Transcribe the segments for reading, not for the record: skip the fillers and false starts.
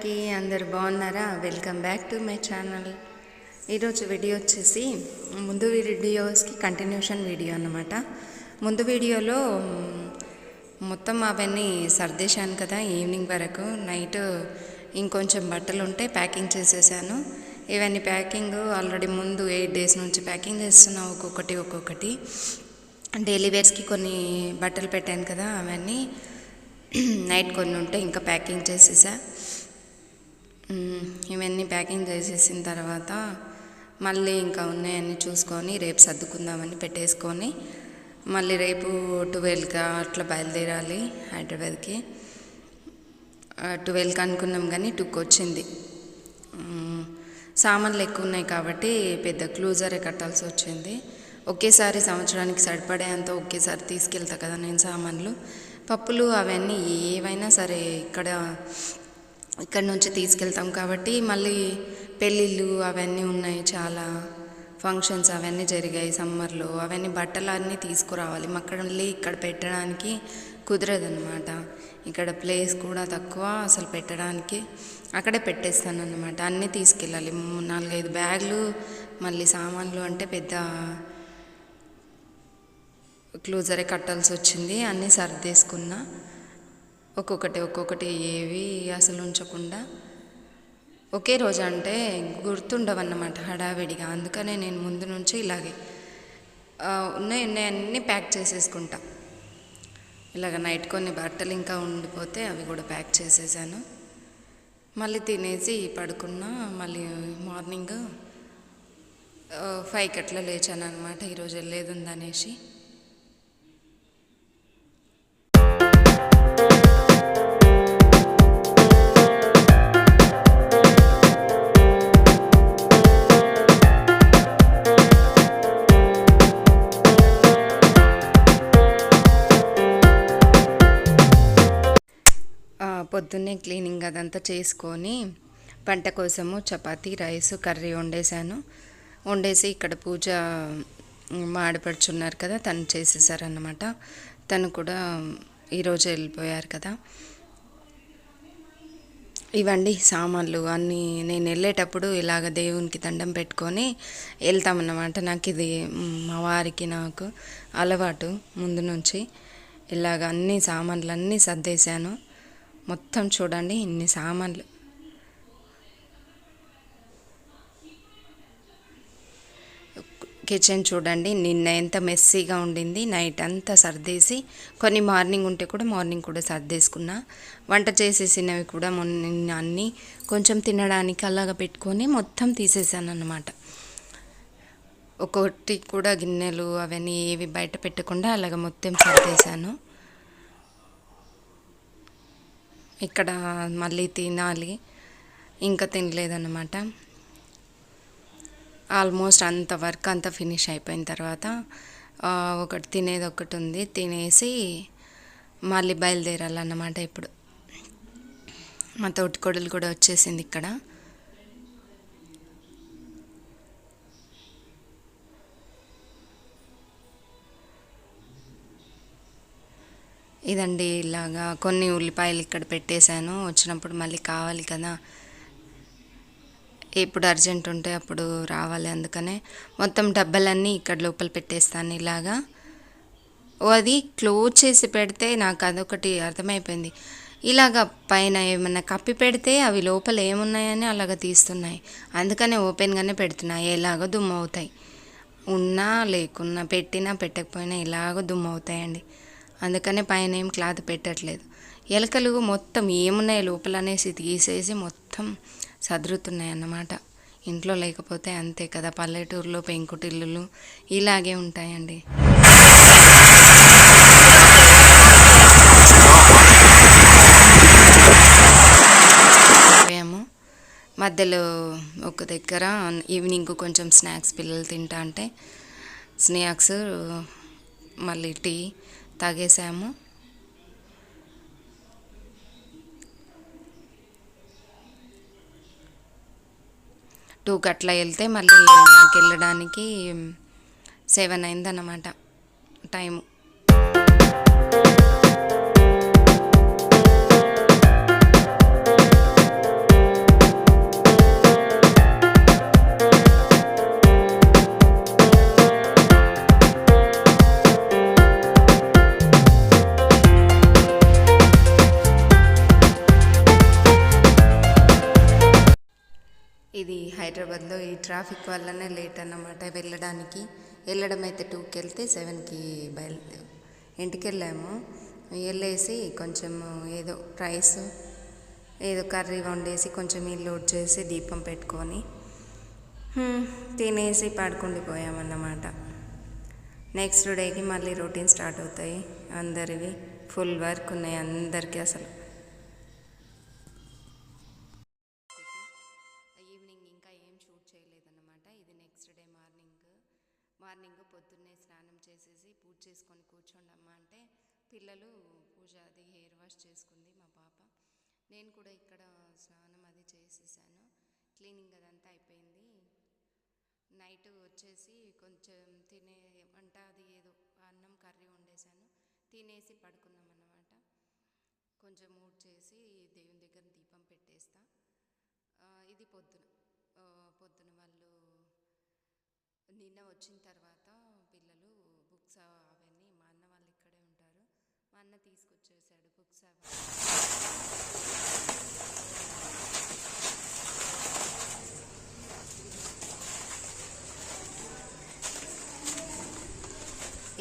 అందరికీ అందరు బాగున్నారా? Welcome back to my channel. ఈరోజు వీడియో వచ్చేసి ముందు వీడియోస్కి కంటిన్యూషన్ వీడియో అన్నమాట. ముందు వీడియోలో మొత్తం అవన్నీ సర్దేశాను కదా, ఈవినింగ్ వరకు. నైట్ ఇంకొంచెం బట్టలు ఉంటే ప్యాకింగ్ చేసేసాను. ఇవన్నీ ప్యాకింగ్ ఆల్రెడీ ముందు 8 days నుంచి ప్యాకింగ్ చేస్తున్నా, ఒక్కొక్కటి. డైలీ వేర్స్కి కొన్ని బట్టలు పెట్టాను కదా, అవన్నీ నైట్ కొన్ని ఉంటే ఇంకా ప్యాకింగ్ చేసేసా. ఇవన్నీ ప్యాకింగ్ చేసేసిన తర్వాత మళ్ళీ ఇంకా ఉన్నాయన్నీ చూసుకొని రేపు సర్దుకుందామని పెట్టేసుకొని మళ్ళీ రేపు 12కి అట్లా బయలుదేరాలి హైదరాబాద్కి. 12కి అనుకున్నాం కానీ 2కి వచ్చింది. సామాన్లు ఎక్కువ ఉన్నాయి కాబట్టి పెద్ద క్లూజరే కట్టాల్సి వచ్చింది. ఒకేసారి సంవత్సరానికి సరిపడే అంత ఒకేసారి తీసుకెళ్తా కదా నేను సామాన్లు. పప్పులు అవన్నీ ఏవైనా సరే ఇక్కడ నుంచి తీసుకెళ్తాం కాబట్టి మళ్ళీ పెళ్ళిళ్ళు అవన్నీ ఉన్నాయి, చాలా ఫంక్షన్స్ అవన్నీ జరిగాయి సమ్మర్లో. అవన్నీ బట్టలు అన్నీ తీసుకురావాలి. మళ్ళీ ఇక్కడ పెట్టడానికి కుదరదన్నమాట. ఇక్కడ ప్లేస్ కూడా తక్కువ, అసలు పెట్టడానికి అక్కడే పెట్టేస్తాను అన్నమాట. అన్నీ తీసుకెళ్ళాలి. 4-5 బ్యాగులు మళ్ళీ సామాన్లు అంటే పెద్ద క్లూజరే కట్టాల్సి వచ్చింది. అన్నీ సర్దేసుకున్నా, ఒక్కొక్కటి ఏవి అసలు ఉంచకుండా. ఒకే రోజు అంటే గుర్తుండవన్నమాట హడావిడిగా. అందుకనే నేను ముందు నుంచి ఇలాగే ఉన్నాయి అన్నీ ప్యాక్ చేసేసుకుంటా. ఇలాగ నైట్ కొన్ని బట్టలు ఇంకా ఉండిపోతే అవి కూడా ప్యాక్ చేసేసాను. మళ్ళీ తినేసి పడుకున్నా. మళ్ళీ మార్నింగ్ 5కి అట్లా లేచాను అనమాట, ఈరోజు వెళ్ళేది ఉందనేసి. పొద్దున్నే క్లీనింగ్ అదంతా చేసుకొని వంట కోసము చపాతీ, రైస్, కర్రీ వండేసి ఇక్కడ పూజ ఆడపడుచున్నారు కదా, తను చేసేసారన్నమాట. తను కూడా ఈరోజు వెళ్ళిపోయారు కదా. ఇవండి సామాన్లు అన్నీ. నేను వెళ్ళేటప్పుడు ఇలాగ దేవునికి దండం పెట్టుకొని వెళ్తామన్నమాట. నాకు ఇది మా వారికి నాకు అలవాటు ముందు నుంచి. ఇలాగ అన్ని సామాన్లు అన్నీ సర్దేశాను. మొత్తం చూడండి ఇన్ని సామాన్లు. కిచెన్ చూడండి నిన్న ఎంత మెస్సీగా ఉండింది. నైట్ అంతా సర్దేసి కొన్ని మార్నింగ్ కూడా సర్దేసుకున్నా. వంట చేసేసినవి కూడా మొన్న అన్నీ కొంచెం తినడానికి అలాగ పెట్టుకొని మొత్తం తీసేసాను అన్నమాట. ఒక్కొక్కటి కూడా గిన్నెలు అవన్నీ ఏవి బయట పెట్టకుండా అలాగ మొత్తం సర్దేశాను. ఇక్కడ మళ్ళీ తినాలి, ఇంకా తినలేదన్నమాట. ఆల్మోస్ట్ అంత వర్క్ అంతా ఫినిష్ అయిపోయిన తర్వాత తినేది ఒకటి ఉంది, తినేసి మళ్ళీ బయలుదేరాలన్నమాట. ఇప్పుడు మా తోటికోడలు కూడా వచ్చేసింది ఇక్కడ. ఇదండి ఇలాగా కొన్ని ఉల్లిపాయలు ఇక్కడ పెట్టేశాను. వచ్చినప్పుడు మళ్ళీ కావాలి కదా, ఎప్పుడు అర్జెంట్ ఉంటే అప్పుడు రావాలి. అందుకనే మొత్తం డబ్బాలన్నీ ఇక్కడ లోపల పెట్టేస్తాను ఇలాగా. అది క్లోజ్ చేసి పెడితే నాకు అదొకటి అర్థమైపోయింది. ఇలాగ పైన ఏమన్నా కప్పి పెడితే అవి లోపల ఏమున్నాయని అలాగ తీస్తున్నాయి. అందుకనే ఓపెన్గానే పెడుతున్నాయి. ఎలాగో దుమ్ము అవుతాయి. ఉన్నా లేకున్నా, పెట్టినా పెట్టకపోయినా ఇలాగో దుమ్ము అవుతాయండి. అందుకనే పైన ఏం క్లాత్ పెట్టట్లేదు. ఎలకలు మొత్తం ఏమున్నాయి లోపల అనేసి తీసేసి మొత్తం సదురుతున్నాయి అన్నమాట. ఇంట్లో లేకపోతే అంతే కదా, పల్లెటూరులో పెంకుటిల్లులు ఇలాగే ఉంటాయండి. మధ్యలో ఒక దగ్గర ఈవినింగ్ కొంచెం స్నాక్స్ పిల్లలు తింటా అంటే స్నాక్స్ మళ్ళీ టీ తాగేసాము. టూకి అట్లా వెళ్తే మళ్ళీ నాకు వెళ్ళడానికి 7 అయిందన్నమాట టైము. హైదరాబాద్లో ఈ ట్రాఫిక్ వల్లనే లేట్ అన్నమాట వెళ్ళడానికి. వెళ్ళడం అయితే 2కి వెళ్తే 7కి ఇంటికి వెళ్ళాము. వెళ్ళేసి కొంచెం ఏదో రైస్ ఏదో కర్రీ వండేసి కొంచెం నీళ్ళు లోడ్ చేసి దీపం పెట్టుకొని తినేసి పడుకుండిపోయామన్నమాట. నెక్స్ట్ డేకి మళ్ళీ రొటీన్ స్టార్ట్ అవుతాయి అందరివి. ఫుల్ వర్క్ ఉన్నాయి అందరికీ అసలు. ఈవినింగ్ ఇంకా ఏం షూట్ చేయలేదన్నమాట. ఇది నెక్స్ట్ డే మార్నింగ్ పొద్దున్నే స్నానం చేసేసి పూజ చేసుకొని కూర్చోండమ్మా అంటే పిల్లలు పూజ అది హెయిర్ వాష్ చేసుకుంది మా పాప. నేను కూడా ఇక్కడ స్నానం అది చేసేసాను. క్లీనింగ్ అదంతా అయిపోయింది. నైట్ వచ్చేసి కొంచెం వంట అది ఏదో అన్నం కర్రీ వండేసాను. తినేసి పడుకున్నాం అన్నమాట. కొంచెం మూడ్ చేసి దేవుని దగ్గర దీపం పెట్టేస్తా. ఇది పొద్దున వాళ్ళు నిన్న వచ్చిన తర్వాత పిల్లలు బుక్స్ అవన్నీ మా అన్న వాళ్ళు ఇక్కడే ఉంటారు. మా అన్న తీసుకొచ్చేసాడు బుక్స్ అవన్నీ.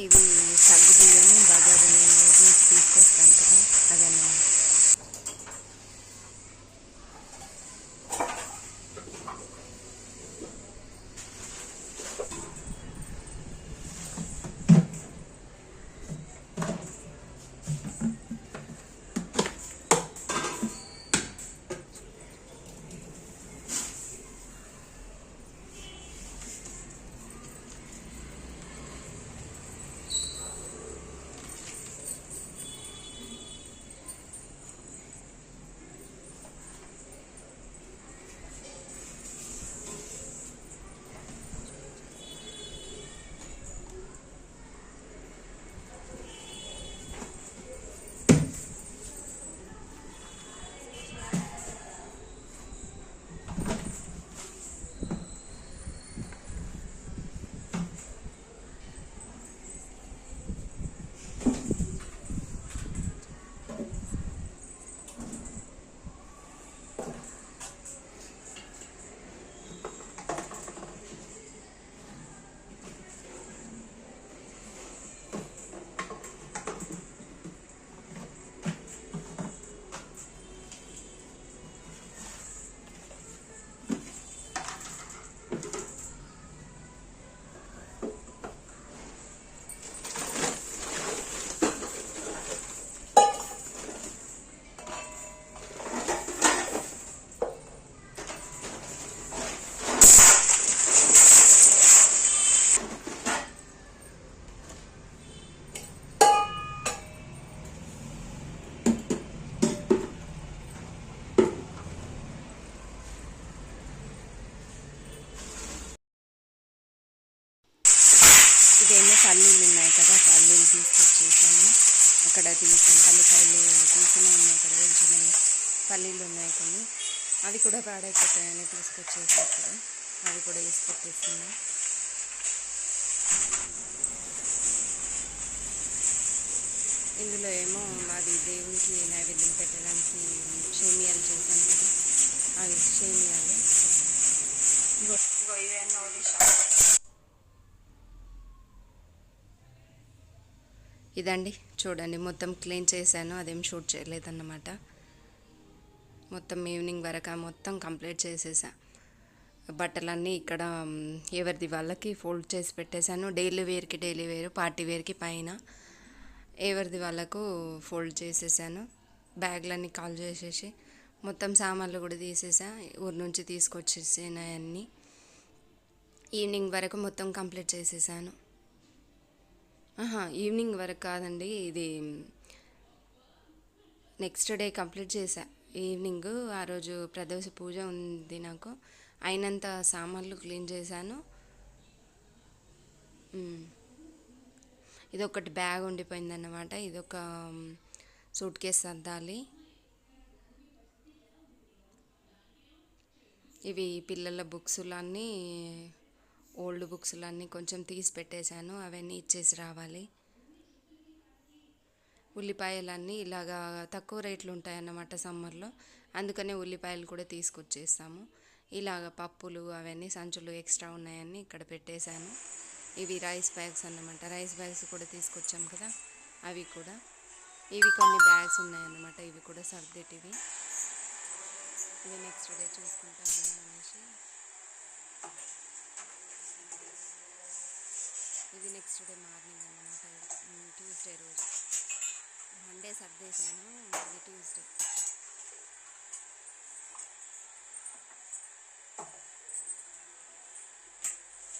ఇవి సగ్గు బియ్యము బగారు నేను నుంచి తీసుకొస్తాను కదా అదన్నమాట. ఇదేమో పల్లీలు ఉన్నాయి కదా, పల్లీలు తీసుకొచ్చేసాను. అక్కడ పల్లికాయలు తీసినవి ఉన్నాయి కదా, వెంచినవి పల్లీలు ఉన్నాయి కొన్ని. అవి కూడా పాడైపోతాయని తీసుకొచ్చేసి అక్కడ అవి కూడా వేసి పెట్టేస్తున్నాను. ఇందులో ఏమో అది దేవునికి నైవేద్యం పెట్టడానికి సేమియాలు చేశాను కదా, అవి సేమియాలు. ఇదండి చూడండి, మొత్తం క్లీన్ చేశాను. అదేం షూట్ చేయలేదన్నమాట. మొత్తం ఈవినింగ్ వరకు మొత్తం కంప్లీట్ చేసేసా. బట్టలన్నీ ఇక్కడ ఎవరిది వాళ్ళకి ఫోల్డ్ చేసి పెట్టేశాను. డైలీ వేరు, పార్టీ వేర్కి పైన ఎవరిది వాళ్ళకు ఫోల్డ్ చేసేసాను. బ్యాగ్లన్నీ కాల్ చేసేసి మొత్తం సామాన్లు కూడా తీసేసా. ఊరు నుంచి తీసుకొచ్చేసినవన్నీ ఈవినింగ్ వరకు మొత్తం కంప్లీట్ చేసేసాను. ఈవినింగ్ వరకు కాదండి, ఇది నెక్స్ట్ డే కంప్లీట్ చేశా. ఈవినింగ్ ఆ రోజు ప్రదోష పూజ ఉంది నాకు. అయినంత సామాన్లు క్లీన్ చేశాను. ఇదొకటి బ్యాగ్ ఉండిపోయిందన్నమాట. ఇదొక సూట్ కేస్ సర్దాలి. ఇవి పిల్లల బుక్స్లన్నీ, ఓల్డ్ బుక్స్లన్నీ కొంచెం తీసి పెట్టేశాను. అవన్నీ ఇచ్చేసి రావాలి. ఉల్లిపాయలన్నీ ఇలాగా తక్కువ రేట్లు ఉంటాయన్నమాట సమ్మర్లో, అందుకనే ఉల్లిపాయలు కూడా తీసుకొచ్చేస్తాము. ఇలాగ పప్పులు అవన్నీ సంచులు ఎక్స్ట్రా ఉన్నాయని ఇక్కడ పెట్టేశాను. ఇవి రైస్ బ్యాగ్స్ అన్నమాట. రైస్ బ్యాగ్స్ కూడా తీసుకొచ్చాం కదా, అవి కూడా. ఇవి కొన్ని బ్యాగ్స్ ఉన్నాయన్నమాట, ఇవి కూడా సర్దేటివి. ఇవి నెక్స్ట్ డే చూసుకుంటాను అనేసి. ఇది నెక్స్ట్ డే మార్నింగ్ అన్నమాట, ట్యూస్డే రోజు. మండే సర్దేశాను, ఇది ట్యూస్డే.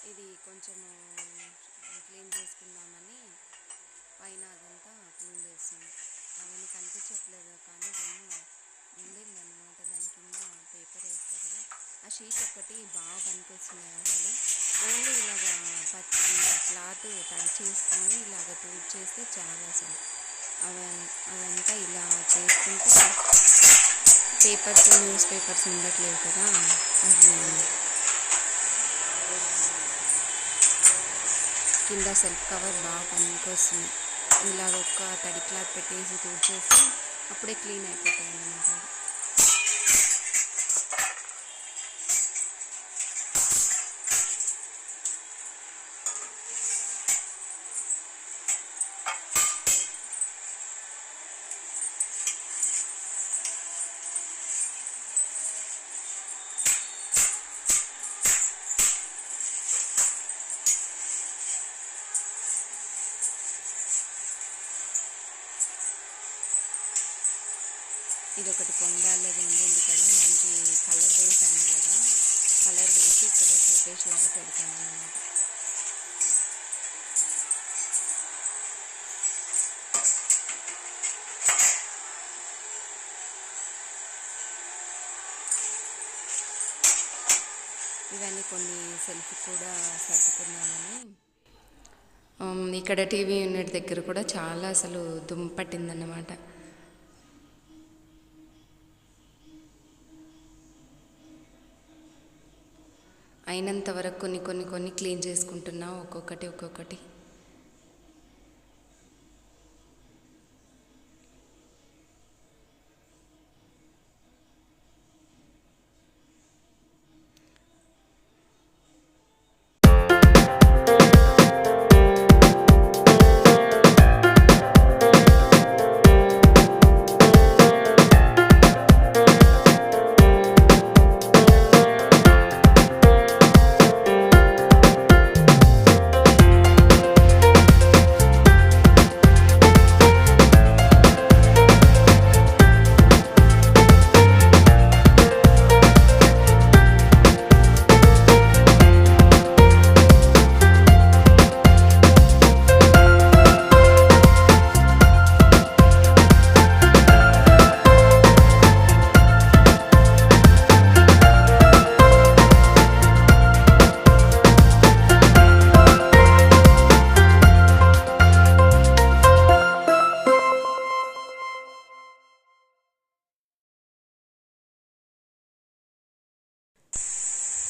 ఇది కొంచెము క్లీన్ చేసుకుందామని పైన అదంతా క్లీన్ చేస్తుంది. అవన్నీ కనిపించట్లేదు కానీ దుమ్ము ఉండిందన్నమాట. దాని కింద పేపర్ వేస్తారు కదా, ఆ షీట్ ఒక్కటి బాగా పనికొస్తున్నాయి అసలు. ఓన్లీ ఇలాగా క్లాత్ తడి చేసుకొని ఇలాగ తూడ్ చేస్తే చాలా అసలు. అదంతా ఇలా చేసుకుంటే పేపర్స్, న్యూస్ పేపర్స్ ఉండట్లేవు కదా, అది కింద సెల్ఫ్ కవర్ బాగా పనికొస్తుంది. ఇలాగ ఒక్క తడి క్లాత్ పెట్టేసి తూడ్చేస్తే అప్పుడే క్లీన్ అయిపోతాయి అన్నమాట. ఇది ఒకటి పొందాలది ఉండింది కదా, దానికి కలర్ వేసాను కదా, కలర్ వేసి ఇక్కడ షోకేస్ లాగా పెడతాను అన్నమాట. ఇవన్నీ కొన్ని సెల్ఫ్ కూడా సర్దుకున్నామని. ఇక్కడ టీవీ యూనిట్ దగ్గర కూడా చాలా అసలు దుమ్ము పట్టిందన్నమాట. అయినంత వరకు కొన్ని క్లీన్ చేసుకుంటున్నా, ఒక్కొక్కటి.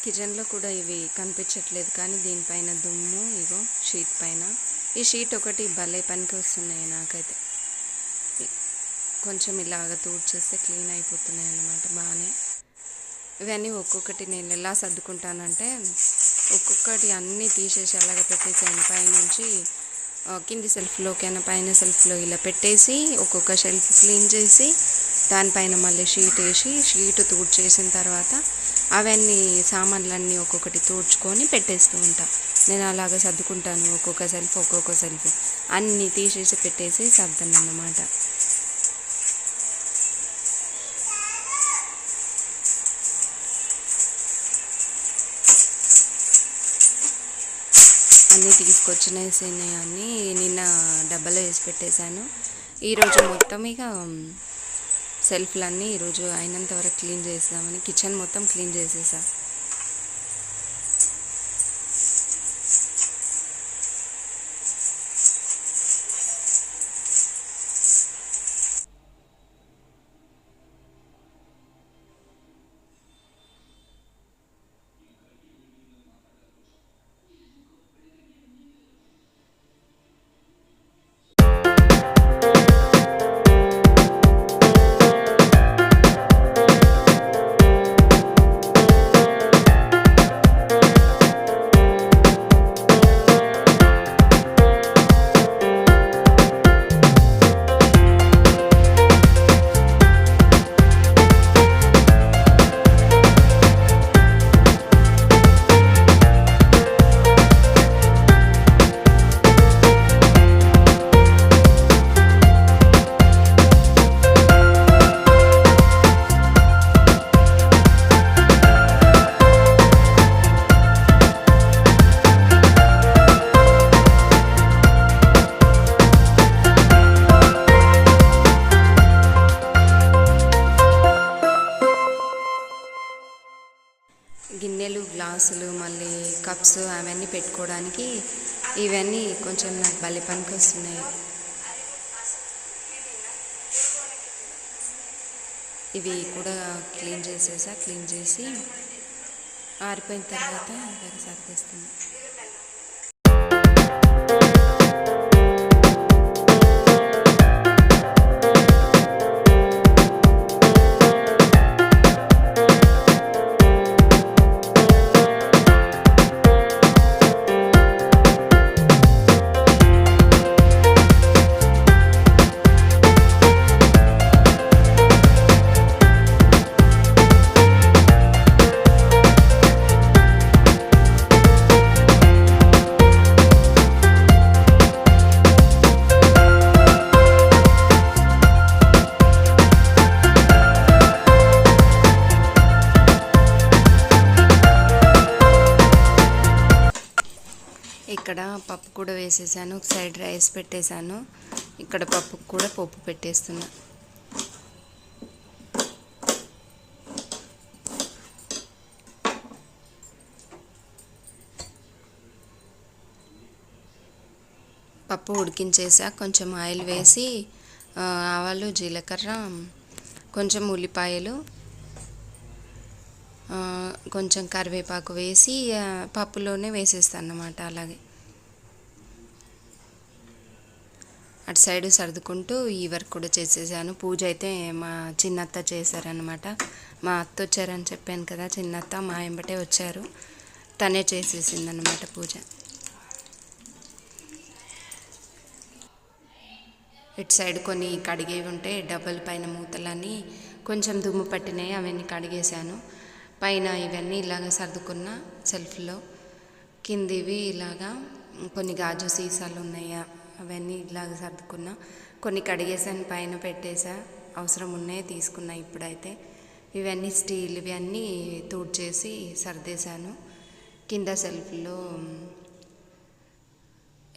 కిచెన్లో కూడా ఇవి కనిపించట్లేదు కానీ దీనిపైన దుమ్ము, ఇగో షీట్ పైన. ఈ షీట్ ఒకటి భలే పనికి వస్తున్నాయి నాకైతే. కొంచెం ఇలాగ తూడ్చేస్తే క్లీన్ అయిపోతున్నాయి అన్నమాట బాగానే. ఇవన్నీ ఒక్కొక్కటి నేను ఎలా సర్దుకుంటానంటే, ఒక్కొక్కటి అన్నీ తీసేసి అలాగ పెట్టేసాను. పైనుంచి కింది సెల్ఫ్లోకైనా పైన సెల్ఫ్లో ఇలా పెట్టేసి ఒక్కొక్క షెల్ఫ్ క్లీన్ చేసి దానిపైన మళ్ళీ షీట్ వేసి షీట్ తూడ్చేసిన తర్వాత అవన్నీ సామాన్లన్నీ ఒక్కొక్కటి తూడ్చుకొని పెట్టేస్తూ ఉంటా. నేను అలాగ సర్దుకుంటాను, ఒక్కొక్క సెల్ఫ్ అన్నీ తీసేసి పెట్టేసి సర్దను అన్నమాట. అన్నీ తీసుకొచ్చినేసినాయి అన్నీ నిన్న డబ్బాలో వేసి పెట్టేశాను. ఈరోజు మొత్తం ఇక సెల్ఫ్లన్నీ ఈరోజు అయినంత వరకు క్లీన్ చేద్దామని కిచెన్ మొత్తం క్లీన్ చేసేసా. గ్లాసులు మళ్ళీ కప్స్ అవన్నీ పెట్టుకోవడానికి ఇవన్నీ కొంచెం నాకు భలే పనికి వస్తున్నాయి. ఇవి కూడా క్లీన్ చేసి ఆరిపోయిన తర్వాత ఇలాగ సర్దేస్తుంది. ఇక్కడ పప్పు కూడా వేసేసాను, ఒక సైడ్ రైస్ పెట్టేశాను, ఇక్కడ పప్పుకు కూడా పప్పు పెట్టేస్తున్నా. పప్పు ఉడికించేసా, కొంచెం ఆయిల్ వేసి ఆవాలు జీలకర్ర కొంచెం ఉల్లిపాయలు కొంచెం కరివేపాకు వేసి పప్పులోనే వేసేస్తాను అన్నమాట. అలాగే అటు సైడు సర్దుకుంటూ ఈ వర్క్ కూడా చేసేసాను. పూజ అయితే మా చిన్నత్త చేశారనమాట. మా అత్త వచ్చారని చెప్పాను కదా, చిన్నత్త మా వెంబటే వచ్చారు, తనే చేసేసిందనమాట పూజ. ఇటు సైడ్ కొన్ని కడిగేవి ఉంటే డబ్బల పైన మూతలని కొంచెం దుమ్ము పట్టినాయి, అవన్నీ కడిగేశాను. పైన ఇవన్నీ ఇలాగ సర్దుకున్న సెల్ఫ్లో, కిందివి ఇలాగా కొన్ని గాజు సీసాలు ఉన్నాయా అవన్నీ ఇలాగ సర్దుకున్నా. కొన్ని కడిగేసాను, పైన పెట్టేసా, అవసరం ఉన్నాయి తీసుకున్నా. ఇప్పుడైతే ఇవన్నీ స్టీల్ ఇవన్నీ తూడ్చేసి సర్దేశాను. కింద సెల్ఫ్లో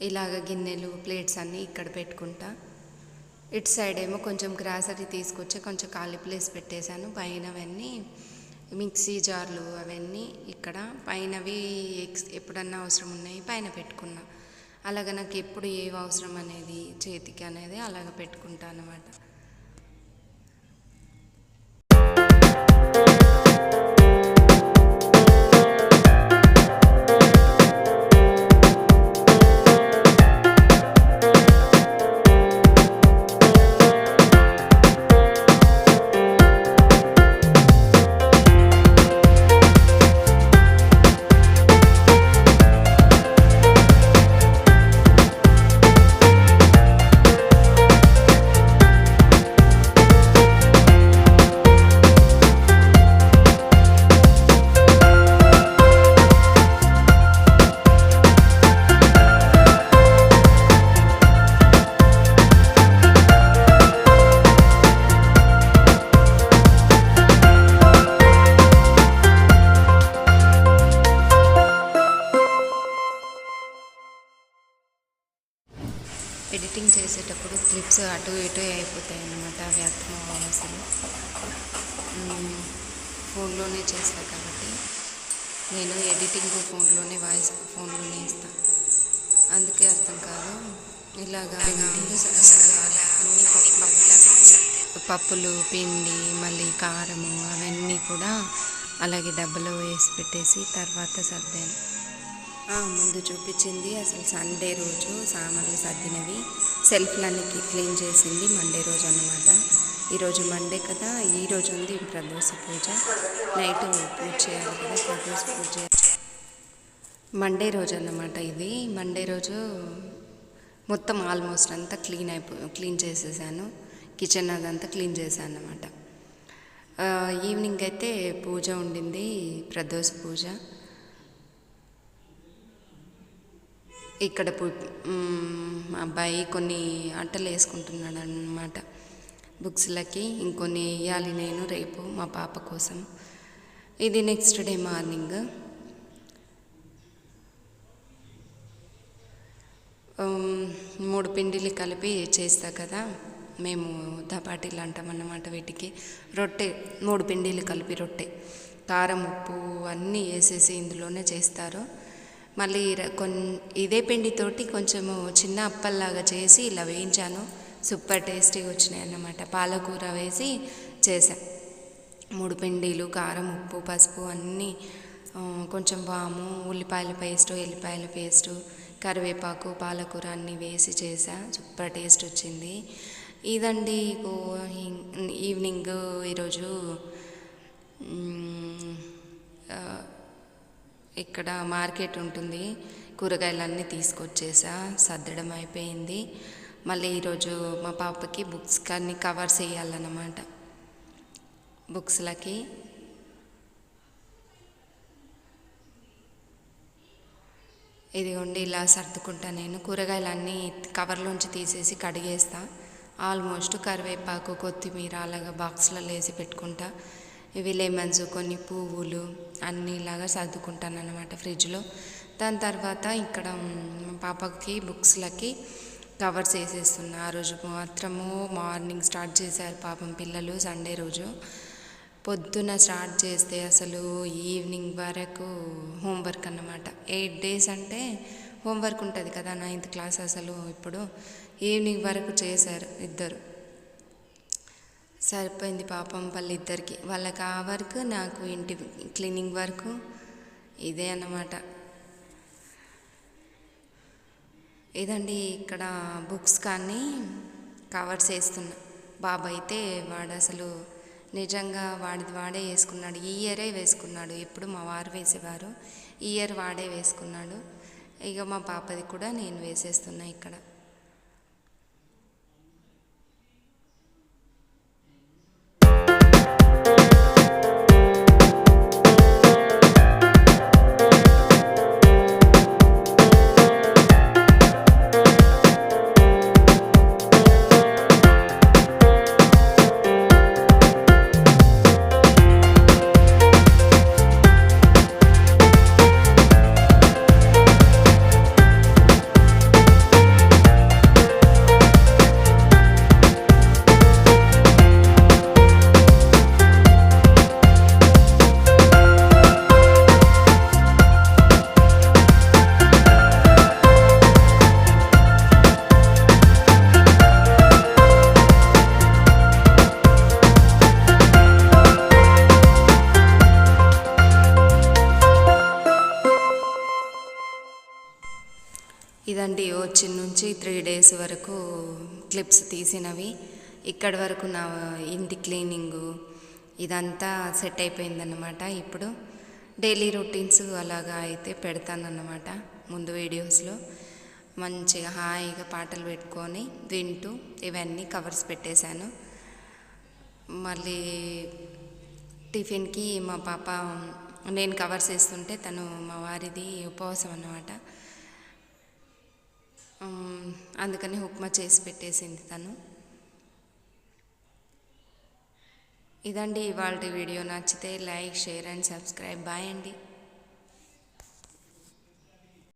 ఇలాగ గిన్నెలు ప్లేట్స్ అన్నీ ఇక్కడ పెట్టుకుంటా. ఇటు సైడ్ ఏమో కొంచెం గ్రాసరీ తీసుకొచ్చి కొంచెం ఖాళీ ప్లేస్ పెట్టేశాను. పైనవన్నీ మిక్సీ జార్లు అవన్నీ ఇక్కడ పైనవి ఎప్పుడన్నా అవసరం ఉన్నాయి పైన పెట్టుకున్నా. అలాగ నాకు ఎప్పుడు ఏవి అవసరం అనేది చేతికి అనేది అలాగ పెట్టుకుంటాను అన్నమాట. ఎడిటింగ్ చేసేటప్పుడు క్లిప్స్ అటు ఇటు అయిపోతాయి అన్నమాట, అవి అర్థం అసలు. ఫోన్లోనే చేస్తా కాబట్టి నేను ఎడిటింగ్ ఫోన్లోనే, వాయిస్ ఫోన్లోనే ఇస్తాను, అందుకే అర్థం కాదు. ఇలాగా అన్ని పప్పులు పిండి మళ్ళీ కారము అవన్నీ కూడా అలాగే డబ్బాలో వేసి పెట్టేసి తర్వాత సర్దాను. ముందు చూపించింది అసలు సండే రోజు సామాన్లు సర్దినవి, సెల్ఫ్లన్నీ క్లీన్ చేసింది మండే రోజు అన్నమాట. ఈరోజు మండే కదా, ఈరోజు ఉంది ప్రదోష పూజ, నైట్ పూజ చేయాలి కదా, ప్రదోష పూజ మండే రోజు అన్నమాట. ఇది మండే రోజు మొత్తం ఆల్మోస్ట్ అంతా క్లీన్ చేసేసాను, కిచెన్ అదంతా క్లీన్ చేశాను అన్నమాట. ఈవినింగ్ అయితే పూజ ఉండింది, ప్రదోష పూజ. ఇక్కడ మా అబ్బాయి కొన్ని అట్టలు వేసుకుంటున్నాడు అన్నమాట బుక్స్లకి, ఇంకొన్ని వేయాలి నేను రేపు మా పాప కోసం. ఇది నెక్స్ట్ డే మార్నింగ్. 3 పిండిలు కలిపి చేస్తా కదా, మేము దపాటీలు అంటాం అన్నమాట వీటికి. రొట్టె 3 పిండిలు కలిపి రొట్టె. కారం ఉప్పు అన్నీ వేసేసి ఇందులోనే చేస్తారు. మళ్ళీ ఇదే పిండితోటి కొంచెము చిన్న అప్పల్లాగా చేసి ఇలా వేయించాను. సూపర్ టేస్టీగా వచ్చినాయి అన్నమాట. పాలకూర వేసి చేసా. 3 పిండిలు, కారం, ఉప్పు, పసుపు అన్నీ, కొంచెం వాము, ఉల్లిపాయల పేస్టు, ఎల్లిపాయల పేస్టు, కరివేపాకు, పాలకూర అన్నీ వేసి చేసా. సూపర్ టేస్ట్ వచ్చింది. ఇదండి ఈవినింగ్ ఈరోజు ఇక్కడ మార్కెట్ ఉంటుంది, కూరగాయలన్నీ తీసుకొచ్చేసా. సర్దడం అయిపోయింది. మళ్ళీ ఈరోజు మా పాపకి బుక్స్ అన్ని కవర్స్ వేయాలన్నమాట. బుక్స్లకి ఇదిగోండి ఇలా సర్దుకుంటా. నేను కూరగాయలన్నీ కవర్లోంచి తీసేసి కడిగేస్తా. ఆల్మోస్ట్ కరివేపాకు, కొత్తిమీర అలాగా బాక్స్లలో వేసి పెట్టుకుంటా. ఇవి లెమన్స్, కొన్ని పువ్వులు అన్నీ ఇలాగా సర్దుకుంటాను అన్నమాట ఫ్రిడ్జ్లో. దాని తర్వాత ఇక్కడ మా పాపకి బుక్స్లకి కవర్స్ వేసేస్తున్నా. ఆ రోజు మాత్రము మార్నింగ్ స్టార్ట్ చేశారు పాపం పిల్లలు. సండే రోజు పొద్దున స్టార్ట్ చేస్తే అసలు ఈవినింగ్ వరకు హోంవర్క్ అన్నమాట. 8 days అంటే హోంవర్క్ ఉంటుంది కదా, 9th class. అసలు ఇప్పుడు ఈవినింగ్ వరకు చేశారు ఇద్దరు. సరిపోయింది పాపం వాళ్ళిద్దరికి. వాళ్ళకి ఆ వర్క్, నాకు ఇంటి క్లీనింగ్ వర్క్, ఇదే అన్నమాట. ఇదండి ఇక్కడ బుక్స్ కానీ కవర్స్ వేస్తున్నా. బాబు అయితే వాడు అసలు నిజంగా వాడే వేసుకున్నాడు. ఈ ఇయరే వేసుకున్నాడు. ఎప్పుడు మా వారు వేసేవారు, ఈ ఇయర్ వాడే వేసుకున్నాడు. ఇక మా పాపది కూడా నేను వేసేస్తున్నా ఇక్కడ. ఇదండి వచ్చిన నుంచి 3 days వరకు క్లిప్స్ తీసినవి. ఇక్కడి వరకు నా ఇంటి క్లీనింగు ఇదంతా సెట్ అయిపోయిందన్నమాట. ఇప్పుడు డైలీ రొటీన్స్ అలాగా అయితే పెడతానన్నమాట. ముందు వీడియోస్లో మంచిగా హాయిగా పాటలు పెట్టుకొని వింటూ ఇవన్నీ కవర్స్ పెట్టేశాను. మళ్ళీ టిఫిన్కి మా పాప, నేను కవర్స్ వేస్తుంటే తను, మా వారిది ఉపవాసం అన్నమాట. అందుకని ఉప్మా చేసి పెట్టేసింది తను. ఇదండి ఇవాళ వీడియో. నచ్చితే like, share and subscribe. Bye అండి.